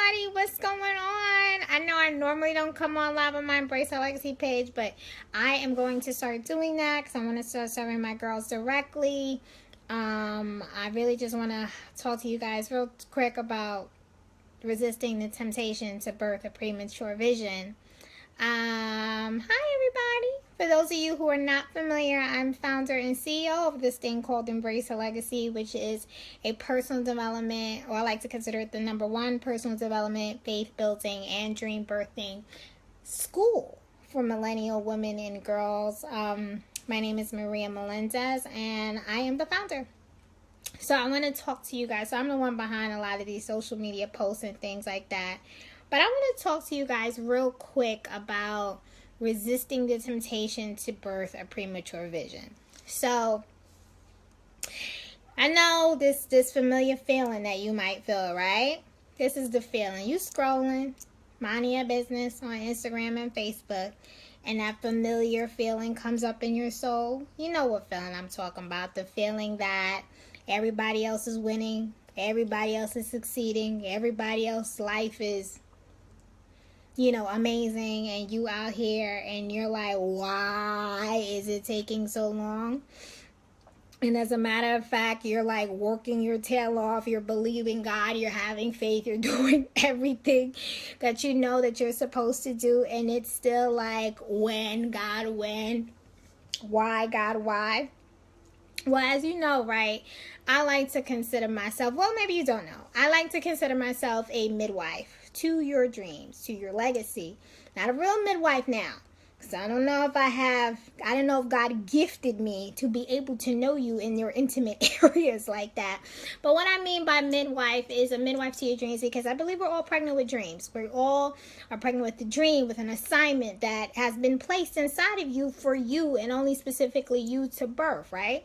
everybody, what's going on? I know I normally don't come on live on my Embrace Our Legacy page, but I am going to start doing that because I want to start serving my girls directly. I really just want to talk to you guys real quick about resisting the temptation to birth a premature vision. Hi everybody. For those of you who are not familiar, I'm founder and CEO of this thing called Embrace a Legacy, which is a personal development, or I like to consider it the number one personal development, faith building, and dream birthing school for millennial women and girls. My name is Maria Melendez, and I am the founder. So I want to talk to you guys. So I'm the one behind a lot of these social media posts and things like that. But I want to talk to you guys real quick about resisting the temptation to birth a premature vision. So I know this familiar feeling that you might feel, right? This is the feeling. You scrolling, minding your business on Instagram and Facebook, and that familiar feeling comes up in your soul. You know what feeling I'm talking about. The feeling that everybody else is winning, everybody else is succeeding, everybody else's life is amazing, and you out here and you're like, why is it taking so long? And as a matter of fact, you're like working your tail off, you're believing God, you're having faith, you're doing everything that you know that you're supposed to do, and it's still like, when, God, when? Why, God, why? Well, as you know, right, I like to consider myself, well, maybe you don't know, I like to consider myself a midwife to your dreams, to your legacy. Not a real midwife now, because I don't know if God gifted me to be able to know you in your intimate areas like that. But what I mean by midwife is a midwife to your dreams, because I believe we're all pregnant with dreams. We all are pregnant with a dream, with an assignment that has been placed inside of you for you, and only specifically you to birth, right?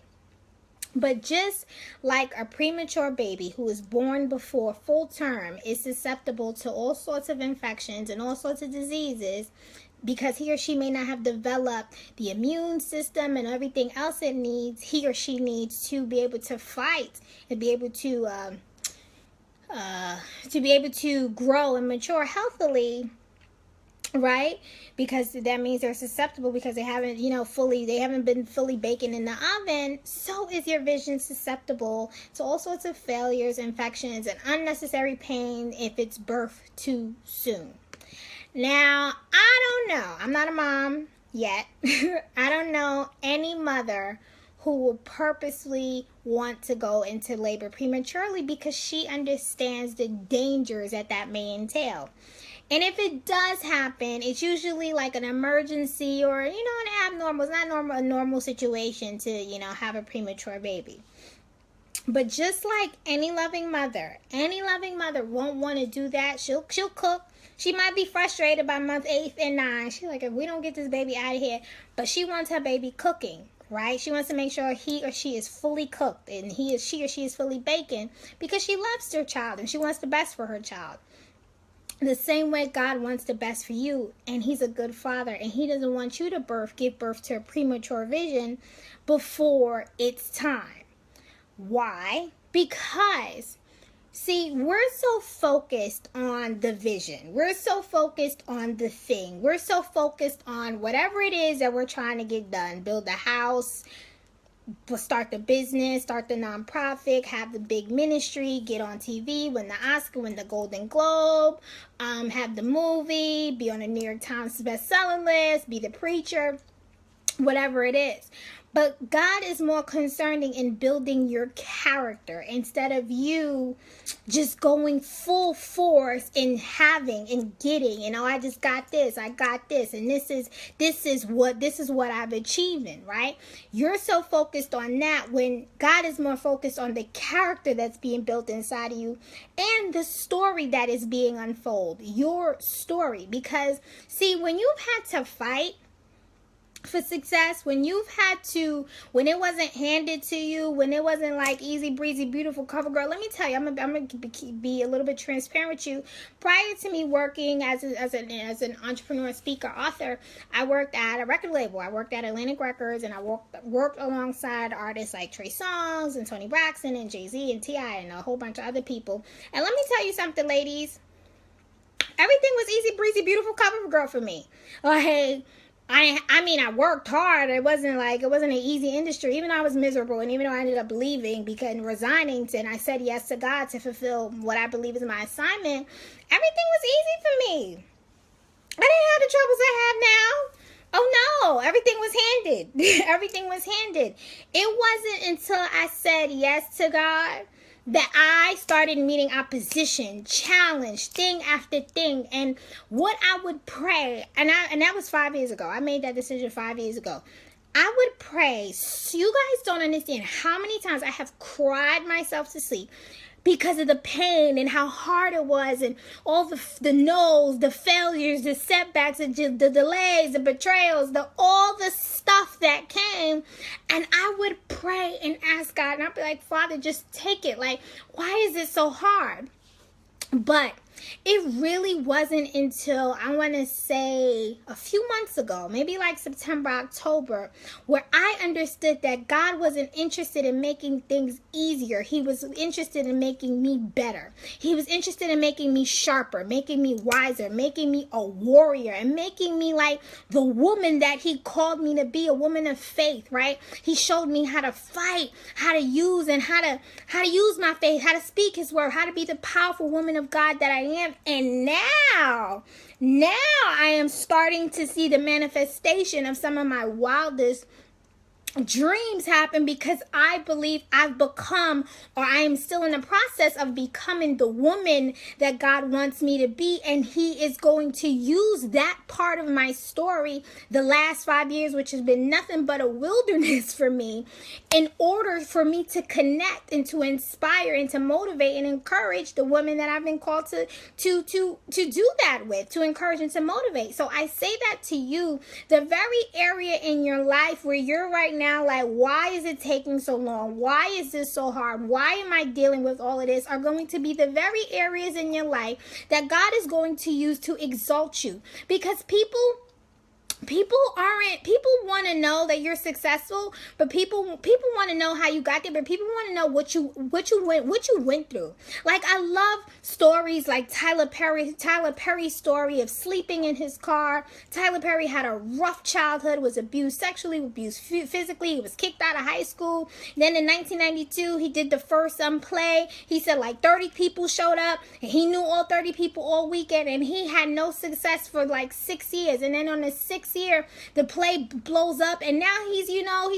But just like a premature baby who is born before full term is susceptible to all sorts of infections and all sorts of diseases, because he or she may not have developed the immune system and everything else it needs, he or she needs to be able to fight and be able to grow and mature healthily. Right? Because that means they're susceptible, because they haven't been fully baking in the oven. So is your vision susceptible to all sorts of failures, infections, and unnecessary pain if it's birthed too soon. Now, I don't know. I'm not a mom yet. I don't know any mother who will purposely want to go into labor prematurely, because she understands the dangers that may entail. And if it does happen, it's usually like an emergency or, an abnormal, it's not a normal situation to, have a premature baby. But just like any loving mother won't want to do that. She'll cook. She might be frustrated by month 8 and 9. She's like, if we don't get this baby out of here. But she wants her baby cooking, right? She wants to make sure he or she is fully cooked and she or she is fully baking, because she loves her child and she wants the best for her child. The same way God wants the best for you, and he's a good father, and he doesn't want you to give birth to a premature vision before it's time. Why? Because, see, we're so focused on the vision. We're so focused on the thing. We're so focused on whatever it is that we're trying to get done. Build a house, start the business, start the nonprofit, have the big ministry, get on TV, win the Oscar, win the Golden Globe, have the movie, be on the New York Times bestseller list, be the preacher, whatever it is. But God is more concerned in building your character, instead of you just going full force in having and getting, I just got this, I got this, and this is what I've achieved, right? You're so focused on that, when God is more focused on the character that's being built inside of you and the story that is being unfolded, your story. Because, see, when you've had to fight for success, when it wasn't handed to you, when it wasn't like easy breezy, beautiful cover girl, let me tell you, I'm gonna be a little bit transparent with you. Prior to me working as an entrepreneur, speaker, author, I worked at a record label. I worked at Atlantic Records, and I worked alongside artists like Trey Songz and Tony Braxton and Jay-Z and T.I. and a whole bunch of other people. And let me tell you something, ladies. Everything was easy breezy, beautiful cover girl for me. Like, I mean, I worked hard. It wasn't an easy industry. Even though I was miserable, and even though I ended up leaving and resigning, and I said yes to God to fulfill what I believe is my assignment, everything was easy for me. I didn't have the troubles I have now. Oh no, everything was handed. Everything was handed. It wasn't until I said yes to God that I started meeting opposition, challenge, thing after thing. And what I would pray, and that was 5 years ago. I made that decision 5 years ago. I would pray. You guys don't understand how many times I have cried myself to sleep because of the pain and how hard it was, and all the no's, the failures, the setbacks, the delays, the betrayals, all the stuff that came. And I would pray and ask God, and I'd be like, Father, just take it. Like, why is it so hard? But it really wasn't until, I want to say, a few months ago, maybe like September, October, where I understood that God wasn't interested in making things easier. He was interested in making me better. He was interested in making me sharper, making me wiser, making me a warrior, and making me like the woman that he called me to be, a woman of faith, right? He showed me how to fight, how to use, and how to use my faith, how to speak his word, how to be the powerful woman of God that I am. And now I am starting to see the manifestation of some of my wildest dreams happen, because I believe I've become, or I am still in the process of becoming, the woman that God wants me to be. And he is going to use that part of my story, the last 5 years, which has been nothing but a wilderness for me, in order for me to connect and to inspire and to motivate and encourage the women that I've been called to do that with, to encourage and to motivate. So I say that to you, the very area in your life where you're right now, like, why is it taking so long? Why is this so hard? Why am I dealing with all of this? Are going to be the very areas in your life that God is going to use to exalt you. Because people want to know that you're successful, but people want to know how you got there, but people want to know what you went through. Like, I love stories like Tyler Perry's story of sleeping in his car. Tyler Perry had a rough childhood, was abused sexually, abused physically. He was kicked out of high school. Then in 1992, he did the first play. He said like 30 people showed up, and he knew all 30 people all weekend, and he had no success for like 6 years. And then on the 6th year, the play blows up, and now he's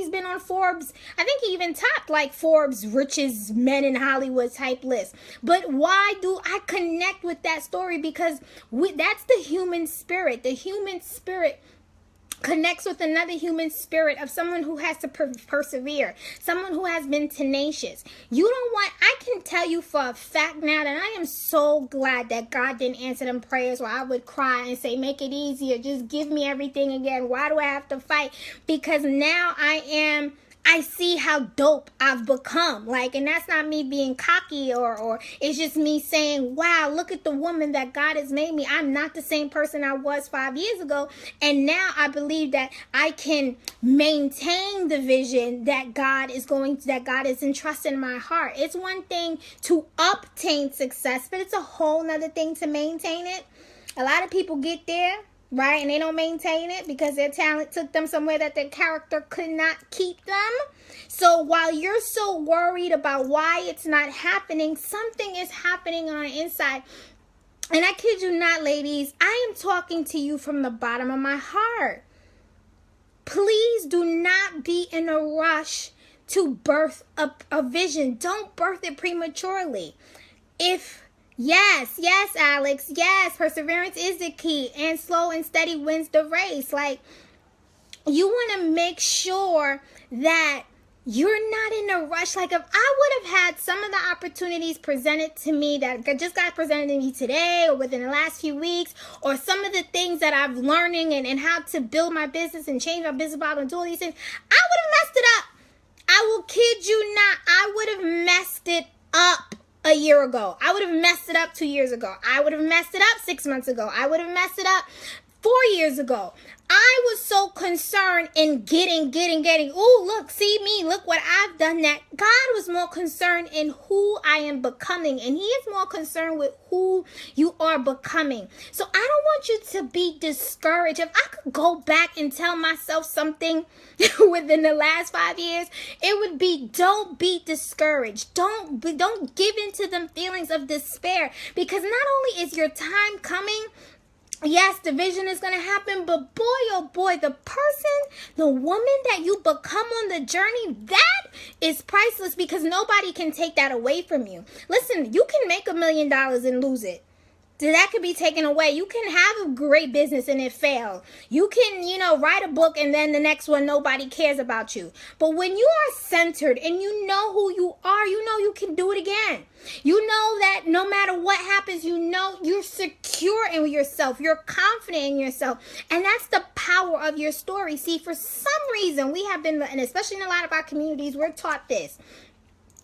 been on Forbes. I think he even topped like Forbes richest men in Hollywood type list. But why do I connect with that story? Because that's the human spirit. The human spirit connects with another human spirit of someone who has to persevere, someone who has been tenacious. I can tell you for a fact now that I am so glad that God didn't answer them prayers where I would cry and say, make it easier, just give me everything again. Why do I have to fight? Because now I see how dope I've become. Like, and that's not me being cocky or it's just me saying, wow, look at the woman that God has made me. I'm not the same person I was 5 years ago. And now I believe that I can maintain the vision that God is entrusted in my heart. It's one thing to obtain success, but it's a whole nother thing to maintain it. A lot of people get there, right, and they don't maintain it because their talent took them somewhere that their character could not keep them. So while you're so worried about why it's not happening, something is happening on the inside. And I kid you not, ladies, I am talking to you from the bottom of my heart. Please do not be in a rush to birth a vision. Don't birth it prematurely. Yes, Alex. Yes, perseverance is the key, and slow and steady wins the race. Like, you want to make sure that you're not in a rush. Like, if I would have had some of the opportunities presented to me that just got presented to me today or within the last few weeks, or some of the things that I'm learning and how to build my business and change my business model and do all these things, I would have messed it up. I will kid you not. I would have messed it up a year ago. I would have messed it up 2 years ago. I would have messed it up 6 months ago. I would have messed it up 4 years ago, I was so concerned in getting. Oh, look, see me, look what I've done. That God was more concerned in who I am becoming. And he is more concerned with who you are becoming. So I don't want you to be discouraged. If I could go back and tell myself something within the last 5 years, it would be, don't be discouraged. Don't give in to them feelings of despair. Because not only is your time coming, yes, the vision is going to happen, but boy, oh boy, the woman that you become on the journey, that is priceless, because nobody can take that away from you. Listen, you can make $1 million and lose it. That could be taken away. You can have a great business and it fail. You can, write a book and then the next one, nobody cares about you. But when you are centered and you know who you are, you know you can do it again. You know that no matter what happens, you know you're secure in yourself. You're confident in yourself. And that's the power of your story. See, for some reason, we have been, and especially in a lot of our communities, we're taught this.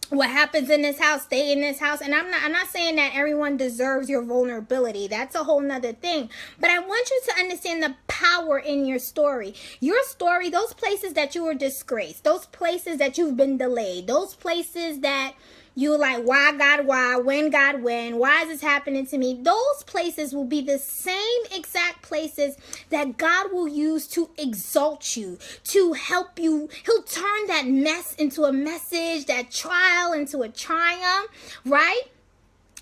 What happens in this house, stay in this house. And I'm not saying that everyone deserves your vulnerability. That's a whole nother thing. But I want you to understand the power in your story. Your story, those places that you were disgraced, those places that you've been delayed, those places that you're like, why God, why? When God, when? Why is this happening to me? Those places will be the same exact places that God will use to exalt you, to help you. He'll turn that mess into a message, that trial into a triumph, right?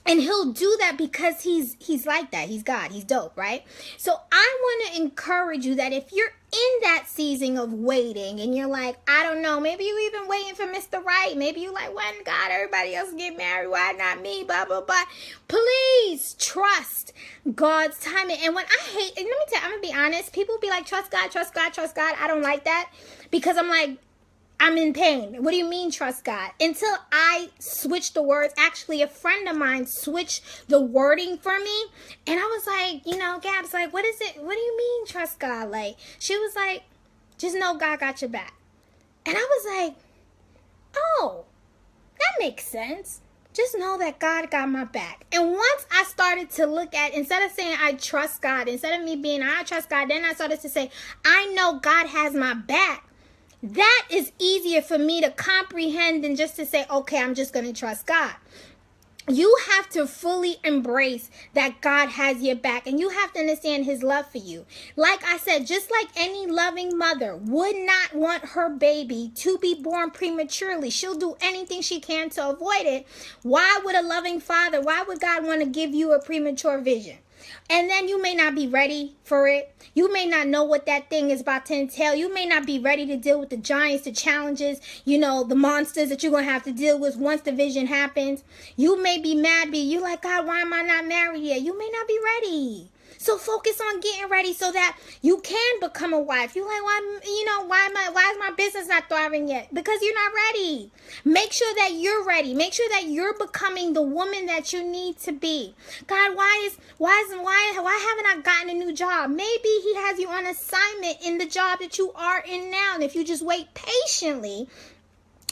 And he'll do that because he's like that. He's God. He's dope, right? So I want to encourage you that if you're in that season of waiting and you're like, I don't know, maybe you even waiting for Mr. Right. Maybe you like, when God, everybody else get married, why not me? Blah, blah, blah. Please trust God's timing. And when I hate, and let me tell you, I'm going to be honest. People be like, trust God, trust God, trust God. I don't like that because I'm like, I'm in pain. What do you mean trust God? Until I switched the words. Actually, a friend of mine switched the wording for me. And I was like, Gab's like, what is it? What do you mean trust God? Like, she was like, just know God got your back. And I was like, oh, that makes sense. Just know that God got my back. And once I started to look at, instead of saying I trust God, instead of me being I trust God, then I started to say, I know God has my back. That is easier for me to comprehend than just to say, okay, I'm just going to trust God. You have to fully embrace that God has your back, and you have to understand his love for you. Like I said, just like any loving mother would not want her baby to be born prematurely. She'll do anything she can to avoid it. Why would a loving father, why would God want to give you a premature vision? And then you may not be ready for it. You may not know what that thing is about to entail. You may not be ready to deal with the giants, the challenges, the monsters that you're going to have to deal with once the vision happens. You may be mad, but you're like, God, why am I not married yet? You may not be ready. So focus on getting ready so that you can become a wife. You're like, why is my business not thriving yet? Because you're not ready. Make sure that you're ready. Make sure that you're becoming the woman that you need to be. God, why haven't I gotten a new job? Maybe he has you on assignment in the job that you are in now. And if you just wait patiently,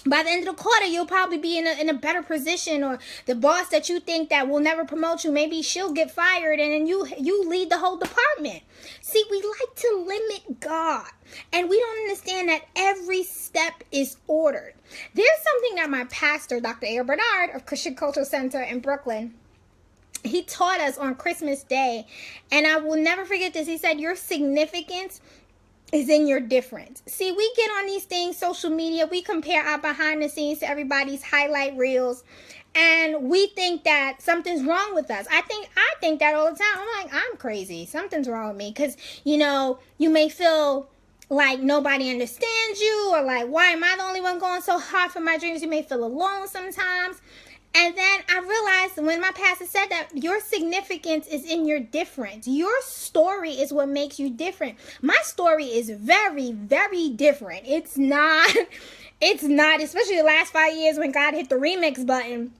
by the end of the quarter, you'll probably be in a better position, or the boss that you think that will never promote you, maybe she'll get fired and then you lead the whole department. See, we like to limit God, and we don't understand that every step is ordered. There's something that my pastor, Dr. A. Bernard of Christian Cultural Center in Brooklyn, he taught us on Christmas Day, and I will never forget this. He said, your significance is in your difference. See, we get on these things, social media, we compare our behind the scenes to everybody's highlight reels, and we think that something's wrong with us. I think that all the time. I'm like, I'm crazy. Something's wrong with me, because you may feel like nobody understands you, or like, why am I the only one going so hard for my dreams? You may feel alone sometimes. And then I realized when my pastor said that your significance is in your difference. Your story is what makes you different. My story is very, very different. It's not, especially the last 5 years when God hit the remix button.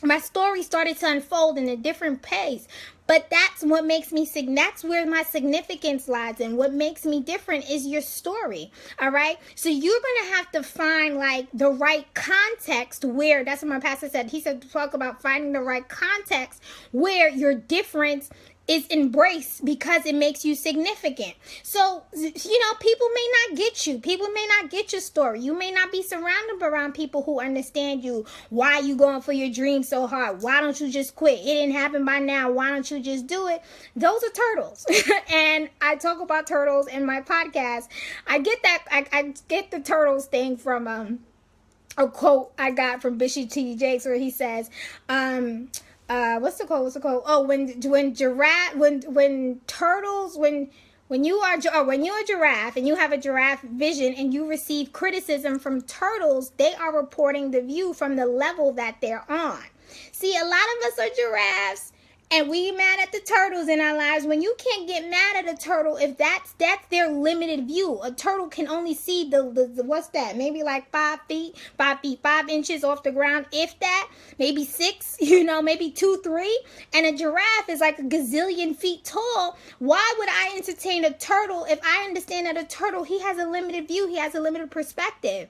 My story started to unfold in a different pace. But that's what makes me, that's where my significance lies. And what makes me different is your story. All right. So you're going to have to find like the right context where, that's what my pastor said. He said to talk about finding the right context where your difference is embraced because it makes you significant. So, people may not get you. People may not get your story. You may not be surrounded around people who understand you. Why are you going for your dream so hard? Why don't you just quit? It didn't happen by now. Why don't you just do it? Those are turtles. And I talk about turtles in my podcast. I get that. I get the turtles thing from a quote I got from Bishop T.D. Jakes, where he says, what's the quote? Oh, when you're a giraffe and you have a giraffe vision and you receive criticism from turtles, they are reporting the view from the level that they're on. See, a lot of us are giraffes, and we mad at the turtles in our lives. When you can't get mad at a turtle, if that's their limited view. A turtle can only see the what's that? Maybe like 5 inches off the ground, if that. Maybe 6, maybe 2, 3. And a giraffe is like a gazillion feet tall. Why would I entertain a turtle if I understand that a turtle, he has a limited view, he has a limited perspective?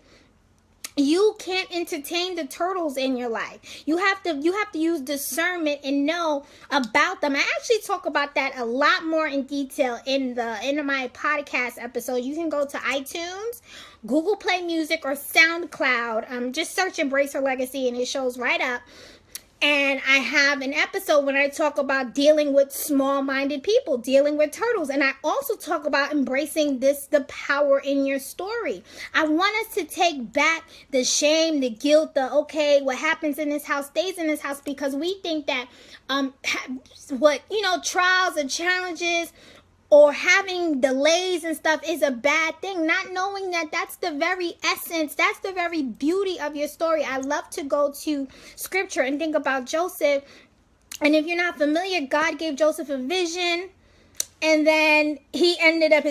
You can't entertain the turtles in your life. You have to use discernment and know about them. I actually talk about that a lot more in detail in my podcast episode. You can go to iTunes, Google Play Music, or SoundCloud. Just search Embrace Her Legacy and it shows right up. And I have an episode when I talk about dealing with small-minded people, dealing with turtles. And I also talk about embracing the power in your story. I want us to take back the shame, the guilt, what happens in this house stays in this house, because we think that trials and challenges or having delays and stuff is a bad thing, not knowing that that's the very essence, that's the very beauty of your story. I love to go to scripture and think about Joseph. And if you're not familiar, God gave Joseph a vision. And then his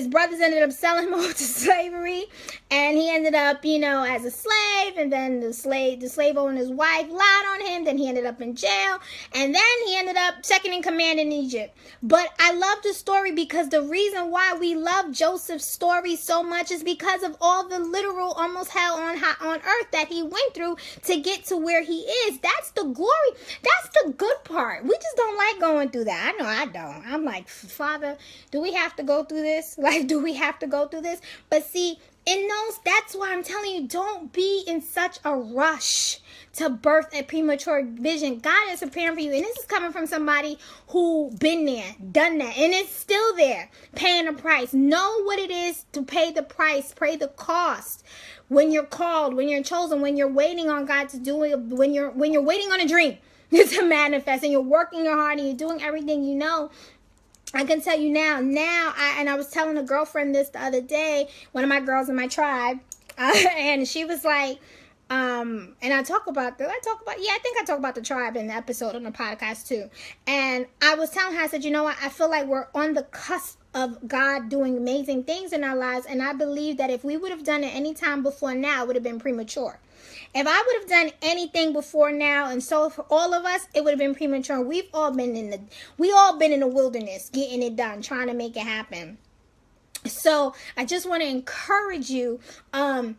brothers ended up selling him off to slavery. And he ended up, as a slave. And then the slave owner's wife lied on him. Then he ended up in jail. And then he ended up second in command in Egypt. But I love the story because the reason why we love Joseph's story so much is because of all the literal almost hell on earth that he went through to get to where he is. That's the glory. That's the good part. We just don't like going through that. I know I don't. I'm like, Father, do we have to go through this? Do we have to go through this? But see, that's why I'm telling you, don't be in such a rush to birth a premature vision. God is preparing for you. And this is coming from somebody who been there, done that, and it's still there, paying a price. Know what it is to pay the price, pay the cost. When you're called, when you're chosen, when you're waiting on God to do it, when you're waiting on a dream to manifest, and you're working your heart and you're doing everything you know. I can tell you now, I was telling a girlfriend this the other day, one of my girls in my tribe, and she was like, and I talk about the tribe in the episode on the podcast too. And I was telling her, I said, what? I feel like we're on the cusp of God doing amazing things in our lives. And I believe that if we would have done it any time before now, it would have been premature. If I would have done anything before now, and so for all of us, it would have been premature. We've all been in the wilderness, getting it done, trying to make it happen. So I just want to encourage you to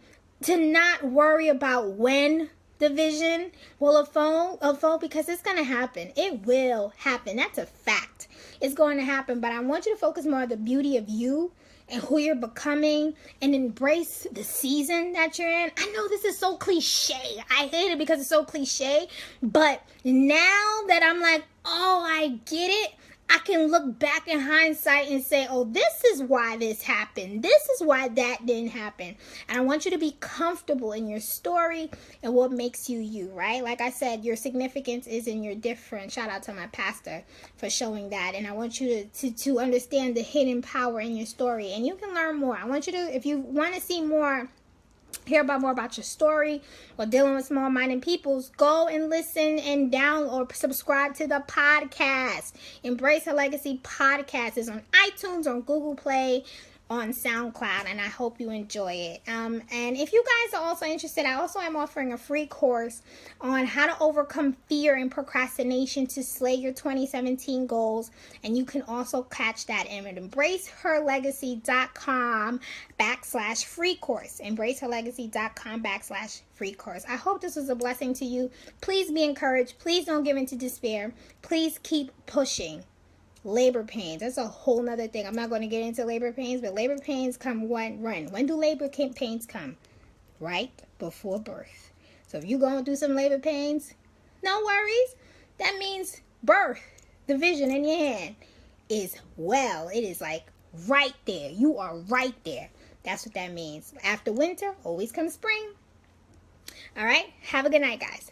not worry about when the vision will unfold, because it's going to happen. It will happen. That's a fact. It's going to happen. But I want you to focus more on the beauty of you and who you're becoming, and embrace the season that you're in. I know this is so cliche. I hate it because it's so cliche. But now that I'm like, oh, I get it, I can look back in hindsight and say, oh, this is why this happened. This is why that didn't happen. And I want you to be comfortable in your story and what makes you you, right? Like I said, your significance is in your difference. Shout out to my pastor for showing that. And I want you to understand the hidden power in your story. And you can learn more. I want you to, if you want to see more, hear more about your story or dealing with small-minded peoples, go and listen and download or subscribe to the podcast. Embrace Her Legacy podcast is on iTunes, on Google Play, on SoundCloud, and I hope you enjoy it. And if you guys are also interested, I also am offering a free course on how to overcome fear and procrastination to slay your 2017 goals. And you can also catch that in embraceherlegacy.com/free course. embraceherlegacy.com/free course. I hope this was a blessing to you. Please be encouraged. Please don't give in to despair. Please keep pushing. Labor pains. That's a whole nother thing. I'm not going to get into labor pains, but labor pains come when? When do labor pains come? Right before birth. So if you're going through some labor pains, no worries. That means birth, the vision in your hand, is well. It is like right there. You are right there. That's what that means. After winter, always comes spring. All right. Have a good night, guys.